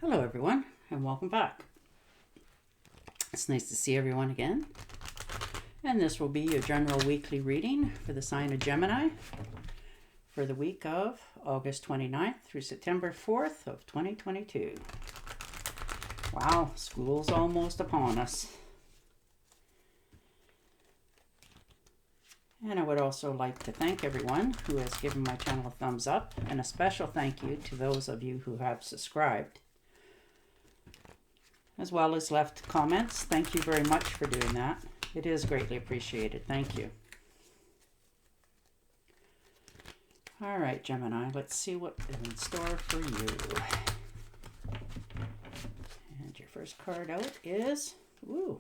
Hello everyone and welcome back. It's nice to see everyone again. And this will be your general weekly reading for the sign of Gemini for the week of August 29th through September 4th of 2022. Wow, school's almost upon us. And I would also like to thank everyone who has given my channel a thumbs up, and a special thank you to those of you who have subscribed, as well as left comments. Thank you very much for doing that. It is greatly appreciated. Thank you. All right, Gemini, let's see what is in store for you. And your first card out is, the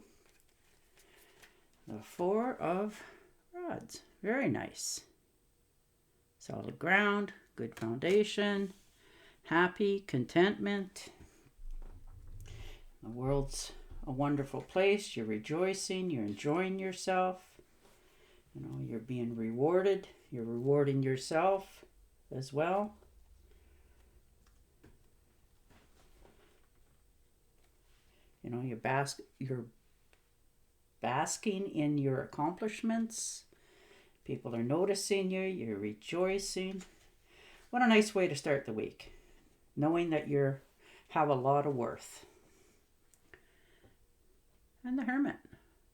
Four of Rods. Very nice. Solid ground, good foundation, happy, contentment. The world's a wonderful place. You're rejoicing. You're enjoying yourself. You know, you're being rewarded. You're rewarding yourself as well. You know, you're basking in your accomplishments. People are noticing you. You're rejoicing. What a nice way to start the week, knowing that you have a lot of worth. And the Hermit,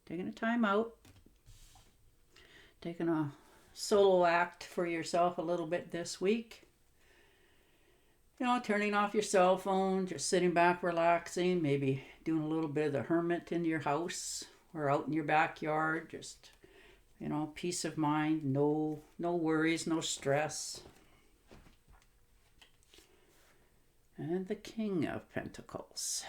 taking a time out, taking a solo act for yourself a little bit this week. You know, turning off your cell phone, just sitting back, relaxing, maybe doing a little bit of the Hermit in your house or out in your backyard. Just, you know, peace of mind, no worries, no stress. And the King of Pentacles.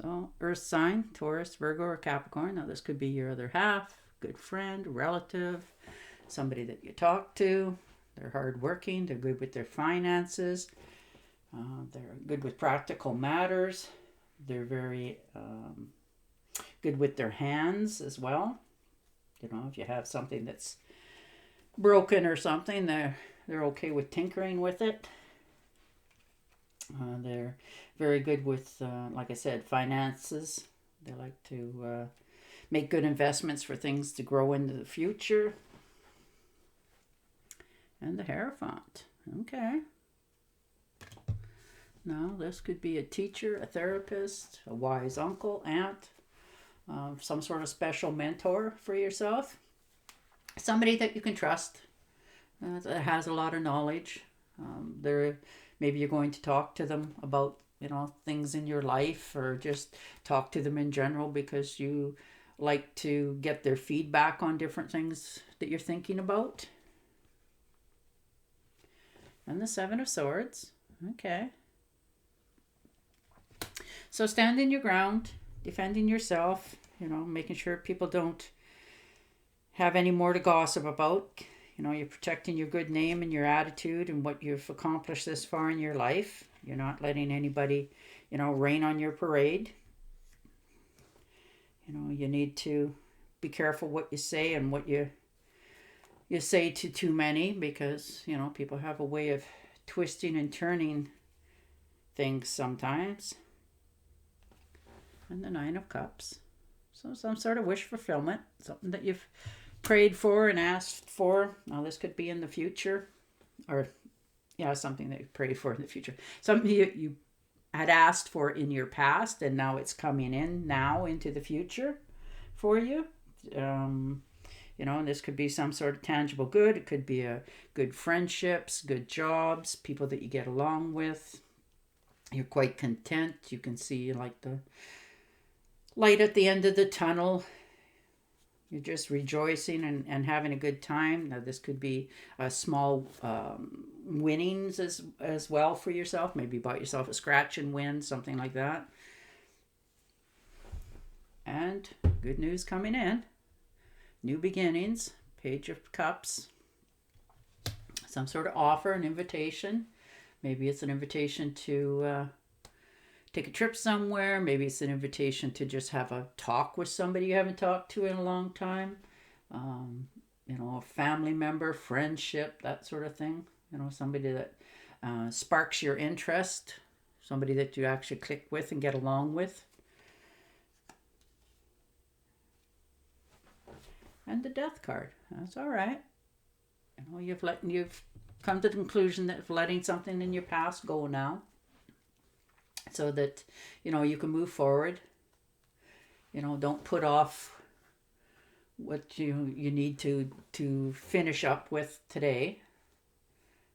So, earth sign, Taurus, Virgo, or Capricorn. Now, this could be your other half, good friend, relative, somebody that you talk to. They're hardworking. They're good with their finances. They're good with practical matters. They're very good with their hands as well. You know, if you have something that's broken or something, they're okay with tinkering with it. They're very good with, like I said, finances. They like to make good investments for things to grow into the future. And the Hierophant. Okay. Now, this could be a teacher, a therapist, a wise uncle, aunt, some sort of special mentor for yourself. Somebody that you can trust, that has a lot of knowledge. Maybe you're going to talk to them about, you know, things in your life, or just talk to them in general because you like to get their feedback on different things that you're thinking about. And the Seven of Swords. Okay. So standing your ground, defending yourself, you know, making sure people don't have any more to gossip about. You know, you're protecting your good name and your attitude and what you've accomplished this far in your life. You're not letting anybody, you know, rain on your parade. You know, you need to be careful what you say and what you say to too many, because, you know, people have a way of twisting and turning things sometimes. And the Nine of Cups. So some sort of wish fulfillment, something that you've prayed for and asked for. Now, this could be in the future, or something that you prayed for in the future. Something you had asked for in your past, and now it's coming in now into the future for you. You know, and this could be some sort of tangible good. It could be a good friendships, good jobs, people that you get along with. You're quite content. You can see like the light at the end of the tunnel. You're just rejoicing and having a good time. Now, this could be small winnings as well for yourself. Maybe you bought yourself a scratch and win, something like that. And good news coming in. New beginnings. Page of Cups. Some sort of offer, an invitation. Maybe it's an invitation to take a trip somewhere. Maybe it's an invitation to just have a talk with somebody you haven't talked to in a long time. You know, a family member, friendship, that sort of thing. You know, somebody that sparks your interest, somebody that you actually click with and get along with. And the Death card. That's all right. You've come to the conclusion that letting something in your past go now, so that you can move forward. Don't put off what you need to finish up with today,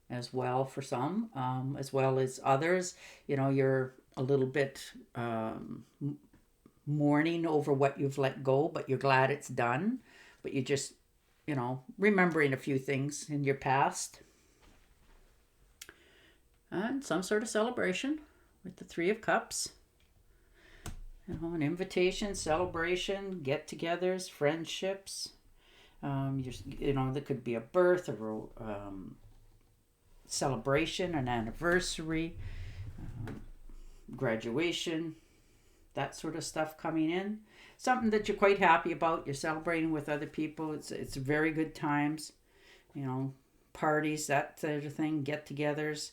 as well, for some, as well as others. You're a little bit mourning over what you've let go, but you're glad it's done. But you just, remembering a few things in your past. And some sort of celebration with the Three of Cups. An invitation, celebration, get-togethers, friendships. There could be a birth, or celebration, an anniversary, graduation, that sort of stuff coming in. Something that you're quite happy about. You're celebrating with other people. It's very good times. Parties, that sort of thing, get-togethers.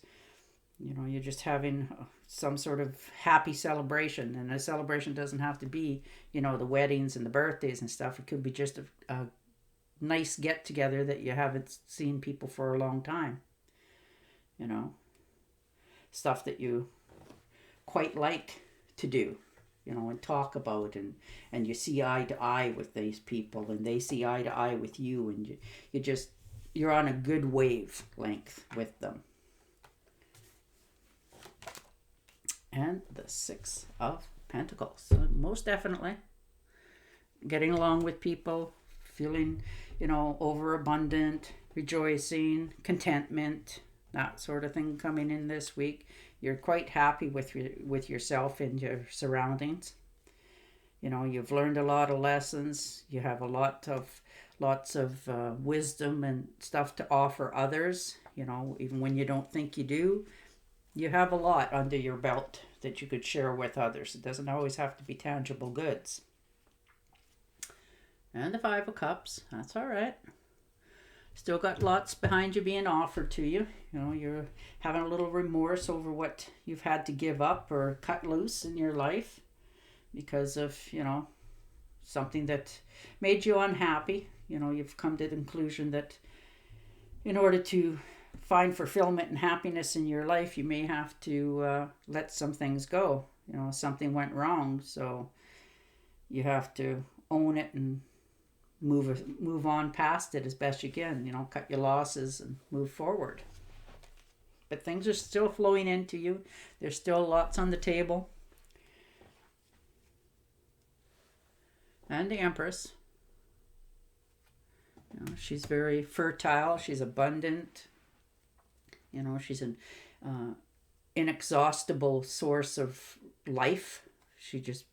You're just having some sort of happy celebration. And a celebration doesn't have to be, the weddings and the birthdays and stuff. It could be just a nice get-together that you haven't seen people for a long time. Stuff that you quite like to do, and talk about, and you see eye to eye with these people, and they see eye to eye with you, and you're on a good wavelength with them. And the Six of Pentacles. So most definitely getting along with people, feeling, overabundant, rejoicing, contentment, that sort of thing coming in this week. You're quite happy with yourself and your surroundings. You've learned a lot of lessons. You have lots of wisdom and stuff to offer others. Even when you don't think you do, you have a lot under your belt that you could share with others. It doesn't always have to be tangible goods. And the Five of Cups. That's all right. Still got lots behind you being offered to you. You're having a little remorse over what you've had to give up or cut loose in your life because of, something that made you unhappy. You've come to the conclusion that in order to find fulfillment and happiness in your life, you may have to let some things go. Something went wrong, so you have to own it and move on past it as best you can. Cut your losses and move forward. But things are still flowing into you. There's still lots on the table. And the Empress. She's very fertile. She's abundant. She's an inexhaustible source of life. She just,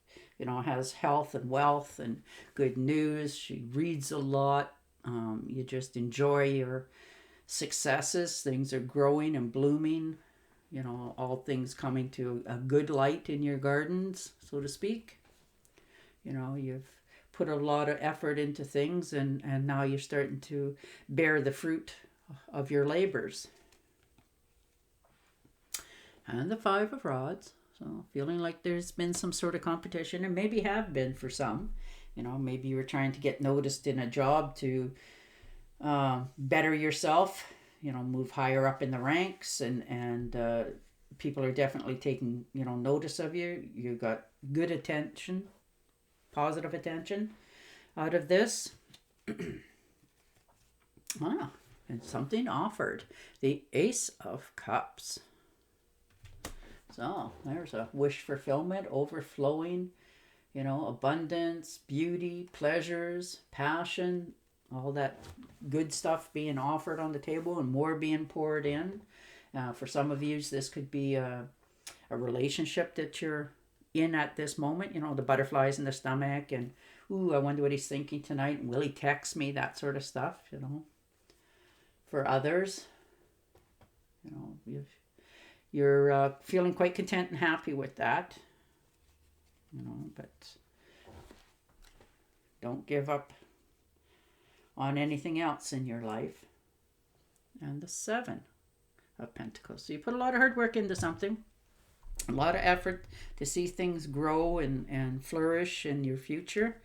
has health and wealth and good news. She reads a lot. You just enjoy your successes. Things are growing and blooming. All things coming to a good light in your gardens, so to speak. You've put a lot of effort into things, and now you're starting to bear the fruit of your labors. And the Five of Rods. So feeling like there's been some sort of competition, and maybe have been for some. Maybe you were trying to get noticed in a job to better yourself, move higher up in the ranks, and people are definitely taking, notice of you. You got good attention, positive attention out of this. And something offered. The Ace of Cups. So there's a wish fulfillment, overflowing, abundance, beauty, pleasures, passion, all that good stuff being offered on the table and more being poured in. For some of you, this could be a relationship that you're in at this moment, the butterflies in the stomach and, ooh, I wonder what he's thinking tonight. Will he text me? That sort of stuff, For others, you're feeling quite content and happy with that, but don't give up on anything else in your life. And the Seven of Pentacles. So you put a lot of hard work into something, a lot of effort to see things grow and flourish in your future.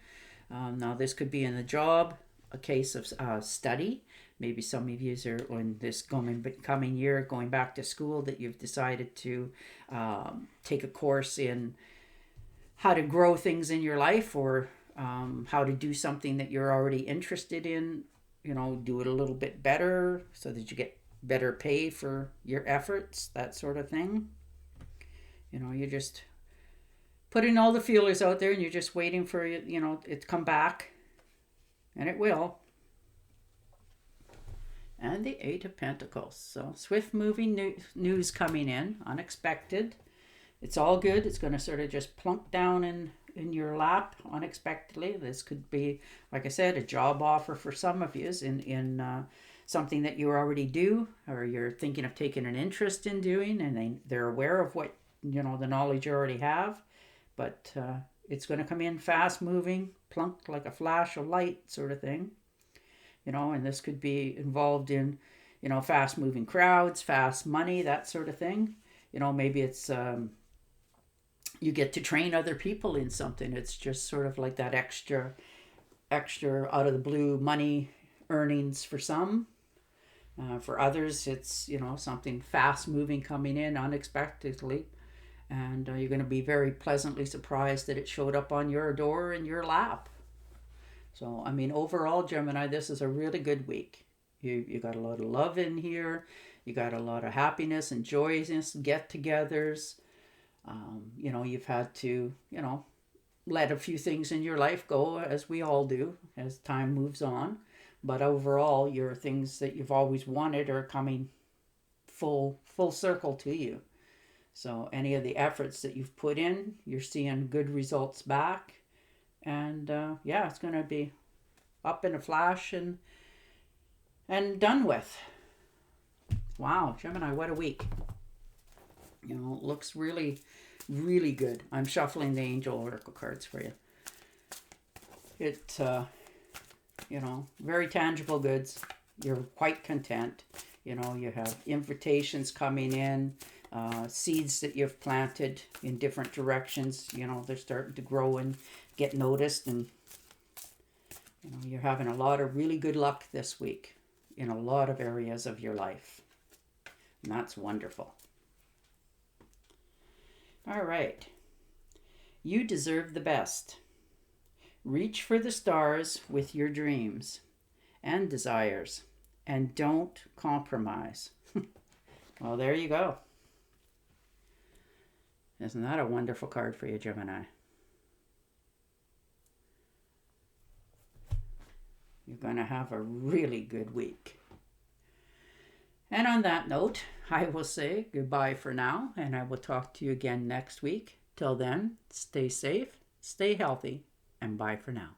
Now this could be in a job, a case of study. Maybe some of you are in this coming year going back to school, that you've decided to take a course in how to grow things in your life, or how to do something that you're already interested in, do it a little bit better so that you get better pay for your efforts, that sort of thing. You're just putting all the feelers out there, and you're just waiting for it to come back, and it will. And the Eight of Pentacles. So swift moving news coming in, unexpected. It's all good. It's going to sort of just plunk down in your lap unexpectedly. This could be, like I said, a job offer for some of you in something that you already do, or you're thinking of taking an interest in doing, and they're aware of what, the knowledge you already have. But it's going to come in fast moving, plunk like a flash of light sort of thing. And this could be involved in, fast moving crowds, fast money, that sort of thing. Maybe it's you get to train other people in something. It's just sort of like that extra out of the blue money earnings for some. For others, it's, something fast moving coming in unexpectedly. And you're going to be very pleasantly surprised that it showed up on your door in your lap. So, overall, Gemini, this is a really good week. You got a lot of love in here. You got a lot of happiness and joyousness, get-togethers. You've had to, let a few things in your life go, as we all do, as time moves on. But overall, your things that you've always wanted are coming full circle to you. So any of the efforts that you've put in, you're seeing good results back. And it's going to be up in a flash and done with. Wow, Gemini, what a week. It looks really, really good. I'm shuffling the Angel Oracle cards for you. It, very tangible goods. You're quite content. You have invitations coming in, seeds that you've planted in different directions. They're starting to grow and get noticed, and you're having a lot of really good luck this week in a lot of areas of your life, and that's wonderful. All right, you deserve the best. Reach for the stars with your dreams and desires, and don't compromise. Well, there you go. Isn't that a wonderful card for you, Gemini? You're going to have a really good week. And on that note, I will say goodbye for now, and I will talk to you again next week. Till then, stay safe, stay healthy, and bye for now.